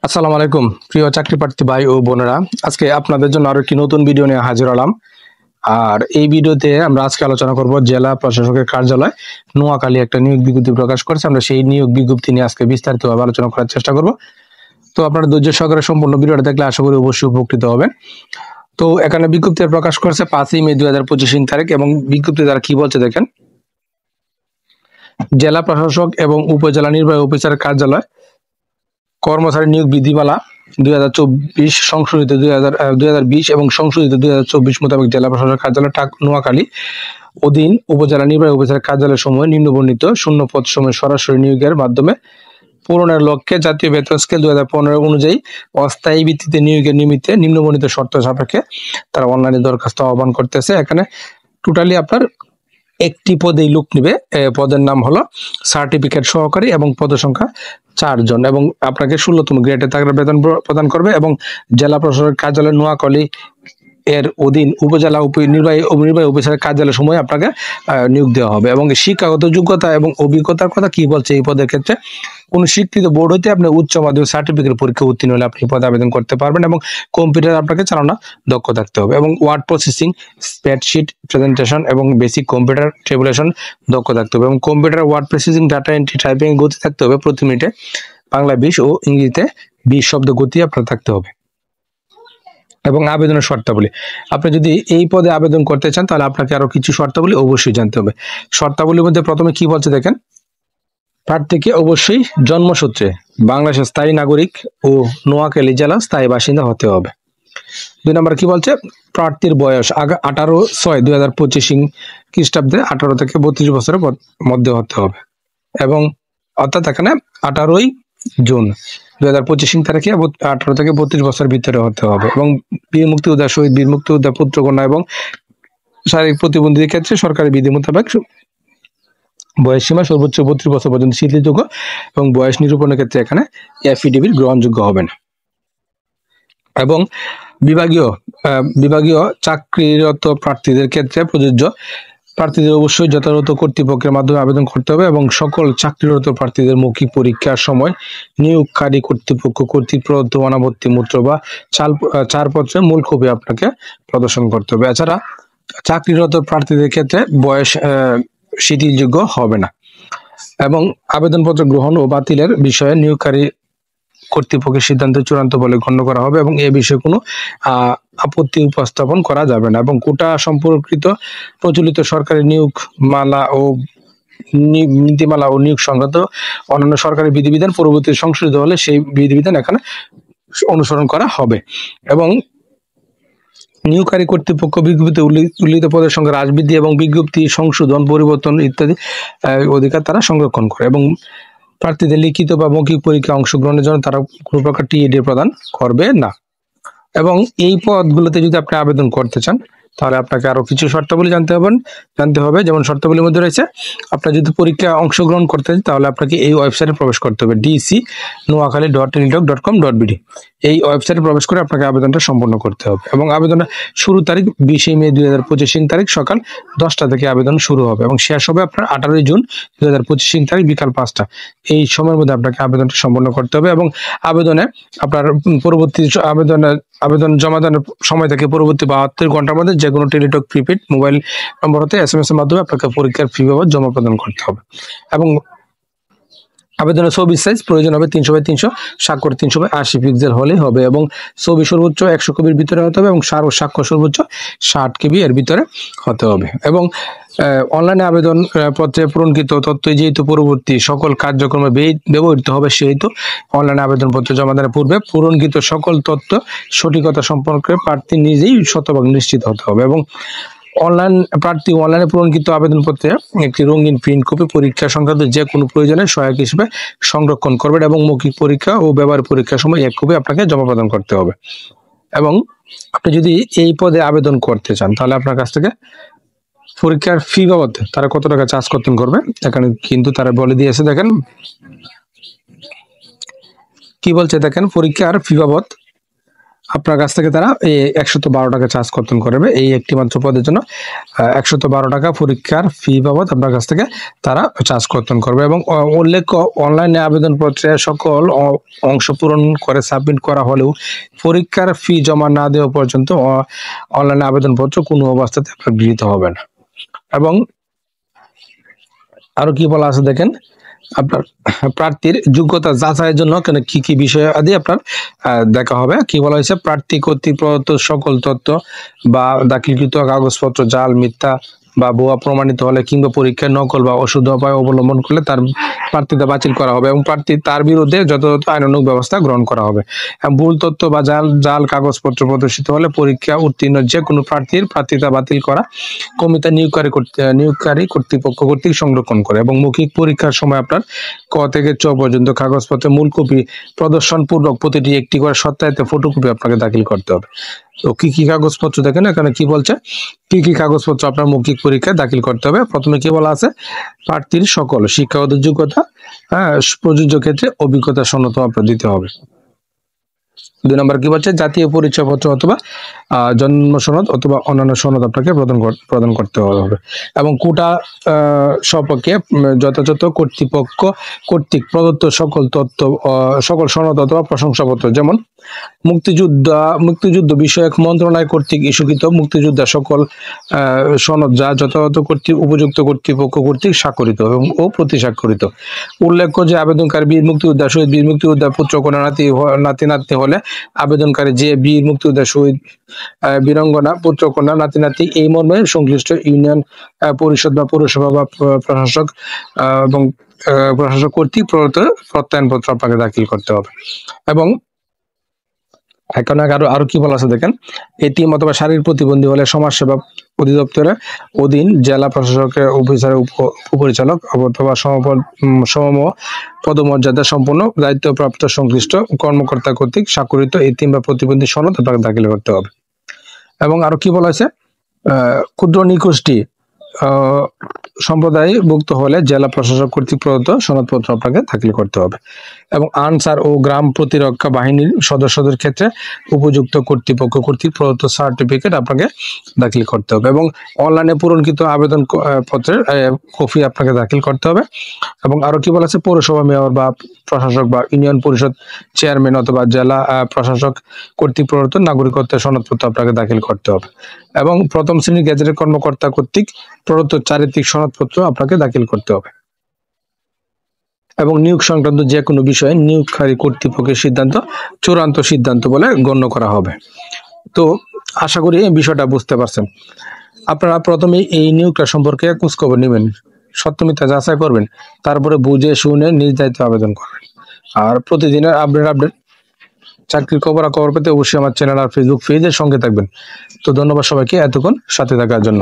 আসসালামু আলাইকুম প্রিয় চাকরি প্রার্থী ভাই ও বোনেরা, আজকে আপনাদের জন্য আরো একটি নতুন ভিডিও নিয়ে হাজির হলাম। আর এই ভিডিওতে আমরা আজকে আলোচনা করব জেলা প্রশাসকের কার্যালয় নোয়াখালী একটা নিয়োগ বিজ্ঞপ্তি প্রকাশ করেছে। আমরা সেই নিয়োগ বিজ্ঞপ্তি নিয়ে আজকে বিস্তারিতভাবে আলোচনা করার চেষ্টা করব। তো আপনারা ধৈর্য সহকারে সম্পূর্ণ ভিডিওটা দেখলে আশা করি অবশ্যই উপকৃত হবেন। তো এখানে বিজ্ঞপ্তি প্রকাশ করেছে 5ই মে 2025 তারিখ, এবং বিজ্ঞপ্তি দ্বারা কি বলছে দেখেন। জেলা প্রশাসক এবং উপজেলা নির্বাহী অফিসার কার্যালয় কর্মচারী নিয়োগ বিধিমালা 2024 সংশোধিত 2020 এবং সংশোধিত 2024 মোতাবেক জেলা প্রশাসক কার্যালয় নোয়াখালী অধীন উপজেলা নির্বাহী অফিসার কার্যালয় সমূহে নিম্নবর্ণিত শূন্য পদ সময় সরাসরি নিয়োগের মাধ্যমে পূরণের লক্ষ্যে জাতীয় বেতন স্কেল 2015 অনুযায়ী অস্থায়ী ভিত্তিতে নিয়োগের নিমিত্তে নিম্নবর্ণিত শর্ত সাপেক্ষে তারা অনলাইনে দরখাস্ত আহ্বান করতেছে। এখানে টোটালি আপনার একটি পদেই লোক নিবে। পদের নাম হলো সার্টিফিকেট সহকারী এবং পদের সংখ্যা 4 জন, এবং আপনাকে 16তম গ্রেডে তাদের বেতন প্রদান করবে। এবং জেলা প্রশাসক কার্যালয় নোয়াখালী এর অধীন উপজেলা নির্বাহী অফিসারের কার্যালয় সময় আপনাকে নিয়োগ দেওয়া হবে। এবং শিক্ষাগত যোগ্যতা এবং অভিজ্ঞতার কথা কি বলছে এই পদের ক্ষেত্রে, কোন স্বীকৃত বোর্ড হইতে আপনি উচ্চ মাধ্যমিক সার্টিফিকেট পরীক্ষা উত্তীর্ণ হলে আপনি পদে আবেদন করতে পারবেন, এবং কম্পিউটার আপনাকে চালানো দক্ষ থাকতে হবে, এবং ওয়ার্ড প্রসেসিং, স্প্রেডশিট, প্রেজেন্টেশন এবং বেসিক কম্পিউটার টেবুলেশন দক্ষ থাকতে হবে, এবং computer word processing, data entry, typing গতি থাকতে হবে প্রতি মিনিটে বাংলা 20 ও ইংরেজিতে 20 শব্দ গতি আপনার থাকতে হবে। এবং আবেদনের শর্তাবলী, আপনি যদি এই পদে আবেদন করতে চান তাহলে আপনাকে আরো কিছু শর্তাবলী অবশ্যই জানতে হবে। শর্তাবলীর মধ্যে প্রথমে কি বলছে দেখেন, প্রার্থীকে অবশ্যই জন্মসূত্রে বাংলাদেশের স্থায়ী নাগরিক ও নোয়াখালী জেলা স্থায়ী বাসিন্দা হতে হবে। 2 নম্বর কি বলছে, প্রার্থীর বয়স 18/6/2025 খ্রিস্টাব্দে 18 থেকে 32 বছরের মধ্যে হতে হবে, এবং অর্থাৎ এখানে 18ই জুন 2025 তারিখে 18 থেকে 32 বছর ভিতরে হতে হবে। এবং বীর মুক্তিযোদ্ধা, শহীদ বীর মুক্তিযোদ্ধা, পুত্রকন্যা এবং শারীরিক প্রতিবন্ধীদের ক্ষেত্রে সরকারি বিধি মোতাবেক বয়স সীমা সর্বোচ্চ 32 বছর পর্যন্ত শিথিলযোগ্য, এবং বয়স নিরূপণের ক্ষেত্রে এখানে এফিডেভিট গ্রহণযোগ্য হবে না। এবং বিভাগীয় চাকরিরত প্রার্থীদের ক্ষেত্রে প্রযোজ্য, প্রার্থীদের অবশ্যই যথাযথ কর্তৃপক্ষের মাধ্যমে আবেদন করতে হবে, এবং সকল চাকরিরত প্রার্থীদের মৌখিক পরীক্ষার সময় নিয়োগকারী কর্তৃপক্ষ কর্তৃক প্রদত্ত অনাবর্তী মূত্র বা ছাড়পত্রের মূল কপি আপনাকে প্রদর্শন করতে হবে। এছাড়া চাকরিরত প্রার্থীদের ক্ষেত্রে বয়স শিথিলযোগ্য হবে না। এবং আবেদনপত্র গ্রহণ ও বাতিলের বিষয়ে নিয়োগকারী কর্তৃপক্ষের সিদ্ধান্ত চূড়ান্ত বলে গণ্য করা হবে, এবং এ বিষয়ে কোনো আপত্তি উপস্থাপন করা যাবে না। এবং কোটা সম্পর্কিত প্রচলিত সরকারি নীতিমালা ও নিয়োগ সংক্রান্ত অন্যান্য সরকারি বিধিবিধান পরবর্তী সংশোধিত হলে সেই বিধিবিধান এখানে অনুসরণ করা হবে। এবং নিয়োগকারী কর্তৃপক্ষ বিজ্ঞপ্তিতে উল্লিখিত পদের সঙ্গে হ্রাস বৃদ্ধি এবং বিজ্ঞপ্তি সংশোধন, পরিবর্তন ইত্যাদি অধিকার তারা সংরক্ষণ করে। এবং প্রার্থীদের লিখিত বা মৌখিক পরীক্ষা অংশগ্রহণের জন্য তারা কোনো প্রকার টিএডি প্রদান করবে না। এবং এই পদগুলোতে যদি আপনি আবেদন করতে চান তাহলে আপনাকে আরো কিছু শর্তাবলী জানতে হবে। যেমন শর্তাবলীর মধ্যে রয়েছে, আপনার যদি পরীক্ষা অংশগ্রহণ করতে চান তাহলে আপনাকে এই ওয়েবসাইটে প্রবেশ করতে হবে, dc.noakhali.teletalk.com.bd। এই ওয়েবসাইটে প্রবেশ করে আপনাকে আবেদনটা সম্পন্ন করতে হবে। এবং আবেদনের শুরু তারিখ 20 মে 2025 তারিখ সকাল 10টা থেকে আবেদন শুরু হবে, এবং শেষ হবে আপনার 18 জুন 2025 তারিখ বিকাল 5টা। এই সময়ের মধ্যে আপনাকে আবেদনটা সম্পন্ন করতে হবে। এবং আবেদনে আপনার পরবর্তী আবেদন জমা দেওয়ার সময় থেকে পরবর্তী 72 ঘন্টার মধ্যে যে কোনো টেলিটক প্রিপেড মোবাইল নম্বর হতে SMS এর মাধ্যমে আপনাকে পরীক্ষার ফি বাবদ জমা প্রদান করতে হবে। এবং আবেদনের ছবির সাইজ প্রয়োজন হবে 300x300, স্বাক্ষর 380 পিক্সেল হলেই হবে, এবং ছবি সর্বোচ্চ 100 কেবির ভিতরে হতে হবে, এবং স্বাক্ষর সর্বোচ্চ 60 কেবি এর ভিতরে হতে হবে। এবং অনলাইনে আবেদন পত্রে পূরণকৃত তথ্য যেহেতু পরবর্তী সকল কার্যক্রমে ব্যবহৃত হবে, সেহেতু অনলাইনে আবেদনপত্র জমা দেওয়ার পূর্বে পূরণকৃত সকল তথ্য সঠিকতা সম্পর্কে প্রার্থী নিজেই শতভাগ নিশ্চিত হতে হবে। এবং প্রার্থী অনলাইনে পূরণকৃত আবেদনপত্রে একটি রঙিন প্রিন্ট কপি পরীক্ষা সংক্রান্ত যে কোনো প্রয়োজনে সহায়ক হিসেবে সংরক্ষণ করবেন, এবং মৌখিক পরীক্ষা ও ব্যবহার পরীক্ষার সময় এক কপি আপনাকে জমা প্রদান করতে হবে। এবং আপনি যদি এই পদে আবেদন করতে চান তাহলে আপনার কাছ থেকে পরীক্ষার ফি বাবদ তারা কত টাকা চার্জ করবে এখানে কিন্তু তারা বলে দিয়েছে। দেখেন কি বলছে, দেখেন পরীক্ষার ফি বাবদ আপনার কাছ থেকে তারা এই 112 টাকা চার্জ কর্তন করবে এই একটি মাত্র পদের জন্য। 112 টাকা পরীক্ষার ফি বাবদ আপনার কাছ থেকে তারা চার্জ কর্তন করবে। এবং উল্লেখ্য, অনলাইনে আবেদনপত্রে সকল অংশ পূরণ করে সাবমিট করা হলেও পরীক্ষার ফি জমা না দেওয়া পর্যন্ত অনলাইনে আবেদনপত্র কোনো অবস্থাতে আপনার গৃহীত হবে না। এবং আরো কি বলা আছে দেখেন, আপনার প্রার্থীর যোগ্যতা যাচাইয়ের জন্য কি কি বিষয় আদি আপনার দেখা হবে। কি বলা হয়েছে, প্রার্থী কর্তৃক প্রদত্ত সকল তথ্য বা দাখিলকৃত কাগজপত্র জাল, মিথ্যা বা ভুয়া প্রমাণিত হলে কিংবা পরীক্ষায় নকল বা অশুদ্ধ উপায় অবলম্বন করলে তার প্রার্থিতা বাতিল করা হবে এবং প্রার্থী তার বিরুদ্ধে যথাযথ আইনানুগ ব্যবস্থা গ্রহণ করা হবে। ভুল তথ্য বা জাল কাগজপত্র প্রদর্শিত হলে পরীক্ষা উত্তীর্ণ যে কোনো প্রার্থীর প্রার্থিতা বাতিল করা কমিটি নিয়োগকারী কর্তৃপক্ষ কর্তৃক সংরক্ষণ করে। এবং মৌখিক পরীক্ষার সময় আপনার ক থেকে চ পর্যন্ত কাগজপত্রের মূল কপি প্রদর্শন পূর্বক প্রতিটি একটি করে সত্যায়িত ফটোকপি আপনাকে দাখিল করতে হবে। তো কি কি কাগজপত্র দেখেন এখানে কি বলছে, কি কি কাগজপত্র আপনার মৌখিক পরীক্ষায় দাখিল করতে হবে। প্রথমে কি বলা আছে, প্রার্থীর সকল শিক্ষাগত যোগ্যতা, প্রযোজ্য ক্ষেত্রে অভিজ্ঞতা সনদ আপনার দিতে হবে। 2 নম্বর কি বলছে, জাতীয় পরিচয়পত্র অথবা জন্ম সনদ অথবা অন্যান্য সনদ আপনাকে প্রদান করতে হবে। এবং কোটা সপক্ষে যথাযথ কর্তৃপক্ষ কর্তৃক প্রদত্ত সকল তথ্য, সকল সনদ অথবা প্রশংসাপত্র, যেমন মুক্তিযুদ্ধ বিষয়ক মন্ত্রণালয় কর্তৃক ইস্যুকৃত মুক্তিযোদ্ধা সকল সনদ যা যথাযথ উপযুক্ত কর্তৃপক্ষ কর্তৃক স্বাক্ষরিত ও প্রতিস্বাক্ষরিত। উল্লেখ্য যে আবেদনকারী বীর মুক্তিযোদ্ধা, শহীদ বীর মুক্তিযোদ্ধা পুত্র কন্যা নাতি নাতনি হলে আবেদনকারী যে বীর মুক্তিযোদ্ধা, শহীদ বীরাঙ্গনা পুত্র কন্যা নাতি নাতি এই মর্মে সংশ্লিষ্ট ইউনিয়ন পরিষদ বা পৌরসভা বা প্রশাসক এবং প্রশাসক কর্তৃক প্রত্যয়নপত্র আপনাকে দাখিল করতে হবে। এবং এখন আরো কি বলা আছে দেখেন, এটিএম অথবা শারীরিক প্রতিবন্ধী হলে সমাজসেবা অধিদপ্তরের অধীন জেলা প্রশাসকের অফিসারের উপপরিচালক অথবা সম পদমর্যাদা সম্পন্ন দায়িত্বপ্রাপ্ত সংশ্লিষ্ট কর্মকর্তা কর্তৃক স্বাক্ষরিত এটিএম বা প্রতিবন্ধী সনদ আপনাকে দাখিল করতে হবে। এবং আরো কি বলা হয়েছে, ক্ষুদ্র নিগোষ্ঠী সম্প্রদায়ভুক্ত হলে জেলা প্রশাসক কর্তৃক প্রদত্ত সনদপত্র আপনাকে দাখিল করতে হবে। এবং আনসার ও গ্রাম প্রতিরক্ষা বাহিনীর সদস্যদের ক্ষেত্রে উপযুক্ত কর্তৃপক্ষ কর্তৃক প্রদত্ত সার্টিফিকেট আপনাকে দাখিল করতে হবে। এবং অনলাইনে পূরণকৃত আবেদন পত্রের কপি আপনাকে দাখিল করতে হবে। এবং আরো কি বলা আছে, পৌরসভা মেয়র বা প্রশাসক বা ইউনিয়ন পরিষদ চেয়ারম্যান অথবা জেলা প্রশাসক কর্তৃক প্রদত্ত নাগরিকত্বের সনদপত্র আপনাকে দাখিল করতে হবে। এবং প্রথম শ্রেণীর গেজেটের কর্মকর্তা কর্তৃক প্রদত্ত চারিত্রিক সনদপত্র আপনাকে দাখিল করতে হবে। এবং নিয়োগ সংক্রান্ত যে কোনো বিষয়ে নিয়োগকারী কর্তৃপক্ষের সিদ্ধান্ত চূড়ান্ত সিদ্ধান্ত বলে গণ্য করা হবে। তো আশা করি এই বিষয়টা বুঝতে পারছেন। আপনারা প্রথমে এই নিয়োগটা সম্পর্কে খোঁজখবর নেবেন, সত্য মিথ্যা যাচাই করবেন, তারপরে বুঝে শুনে নিজ দায়িত্বে আবেদন করবেন। আর প্রতিদিনের আপডেট চাকরির খবর পেতে অবশ্যই আমার চ্যানেল আর ফেসবুক পেজের সঙ্গে থাকবেন। তো ধন্যবাদ সবাইকে এতক্ষণ সাথে থাকার জন্য।